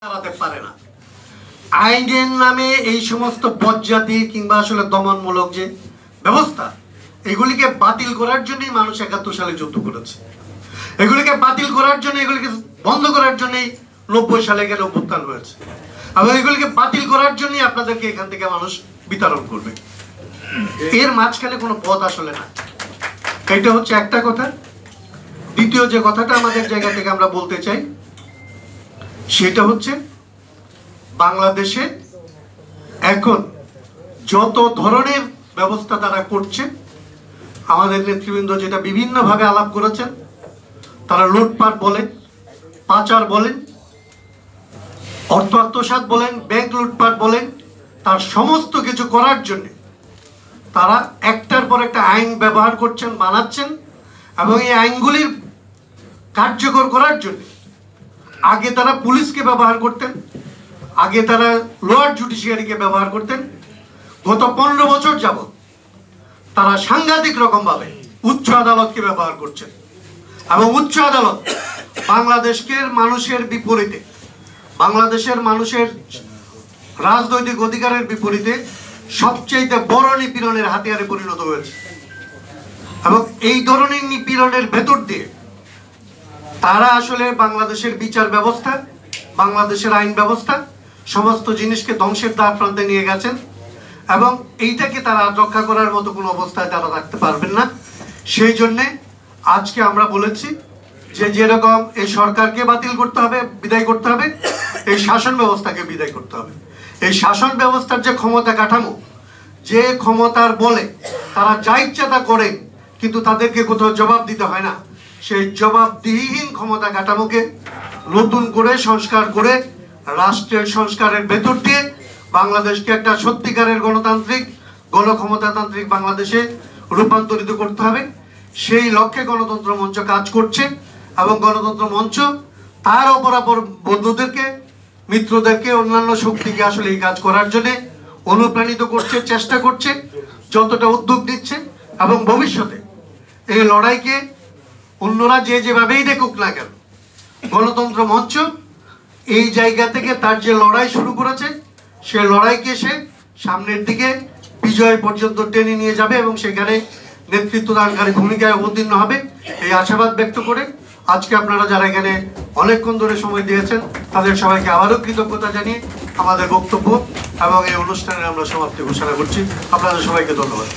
চালাতে পারে না। আইনের নামে এই সমস্ত বজ্জাতি কিংবা আসলে দমনমূলক যে ব্যবস্থা, এগুলিকে বাতিল করার জন্যই মানুষ ৭১ সালে যুদ্ধ করেছে। এগুলিকে বাতিল করার জন্য, এগুলিকে বন্ধ করার জন্যই ৯০ সালে গেলে অভ্যুত্থান হয়েছে। এবং এগুলিকে বাতিল করার জন্যই আপনাদেরকে এখান থেকে মানুষ বিতরণ করবে। এর মাঝখানে কোনো পথ আসলে না। এটা হচ্ছে একটা কথা। দ্বিতীয় যে কথাটা আমাদের জায়গা থেকে আমরা বলতে চাই, সেটা হচ্ছে বাংলাদেশে এখন যত ধরনের ব্যবস্থা তারা করছে, আমাদের নেতৃবৃন্দ যেটা বিভিন্নভাবে আলাপ করেছেন, তারা লুটপাট বলেন, পাচার বলেন, অর্থ আত্মসাৎ বলেন, ব্যাংক লুটপাট বলেন, তার সমস্ত কিছু করার জন্য তারা একটার পর একটা আইন ব্যবহার করছেন, বানাচ্ছেন। এবং এই আইনগুলির কার্যকর করার জন্য আগে তারা পুলিশকে ব্যবহার করতেন, আগে তারা লোয়ার জুডিশিয়ারিকে ব্যবহার করতেন। গত ১৫ বছর যাবৎ তারা সাংঘাতিক রকমভাবে উচ্চ আদালতকে ব্যবহার করছেন। এবং উচ্চ আদালত বাংলাদেশের মানুষের বিপরীতে, বাংলাদেশের মানুষের রাজনৈতিক অধিকারের বিপরীতে সবচেয়ে বড় নিপীড়নের হাতিয়ারে পরিণত হয়েছে। এবং এই ধরনের নিপীড়নের ভেতর দিয়ে তারা আসলে বাংলাদেশের বিচার ব্যবস্থা, বাংলাদেশের আইন ব্যবস্থা সমস্ত জিনিসকে ধ্বংসের দ্বার প্রান্তে নিয়ে গেছেন। এবং এইটাকে তারা রক্ষা করার মতো কোনো অবস্থায় তারা রাখতে পারবেন না। সেই জন্যে আজকে আমরা বলেছি যে যেরকম এই সরকারকে বাতিল করতে হবে, বিদায় করতে হবে, এই শাসন ব্যবস্থাকে বিদায় করতে হবে। এই শাসন ব্যবস্থার যে ক্ষমতা কাঠামো, যে ক্ষমতার বলে তারা যা ইচ্ছা তা করেন, কিন্তু তাদেরকে কোথাও জবাব দিতে হয় না, সেই জবাবদিহিহীন ক্ষমতা কাঠামোকে নতুন করে সংস্কার করে রাষ্ট্রের সংস্কারের ভেতর দিয়ে বাংলাদেশকে একটা সত্যিকারের গণতান্ত্রিক, গণক্ষমতাতান্ত্রিক বাংলাদেশে রূপান্তরিত করতে হবে। সেই লক্ষ্যে গণতন্ত্র মঞ্চ কাজ করছে। এবং গণতন্ত্র মঞ্চ তার অপরাপর বন্ধুদেরকে, মিত্রদেরকে, অন্যান্য শক্তিকে আসলে এই কাজ করার জন্য অনুপ্রাণিত করছে, চেষ্টা করছে, যতটা উদ্যোগ নিচ্ছে। এবং ভবিষ্যতে এই লড়াইকে অন্যরা যেভাবেই দেখুক না কেন, গণতন্ত্র মঞ্চ এই জায়গা থেকে তার যে লড়াই শুরু করেছে, সে লড়াইকে সে সামনের দিকে বিজয় পর্যন্ত টেনে নিয়ে যাবে এবং সেখানে নেতৃত্বদানকারী ভূমিকায় অবতীর্ণ হবে। এই আশাবাদ ব্যক্ত করে আজকে আপনারা যারা এখানে অনেকক্ষণ ধরে সময় দিয়েছেন, তাদের সবাইকে আবারও কৃতজ্ঞতা জানিয়ে আমাদের বক্তব্য এবং এই অনুষ্ঠানের আমরা সমাপ্তি ঘোষণা করছি। আপনাদের সবাইকে ধন্যবাদ।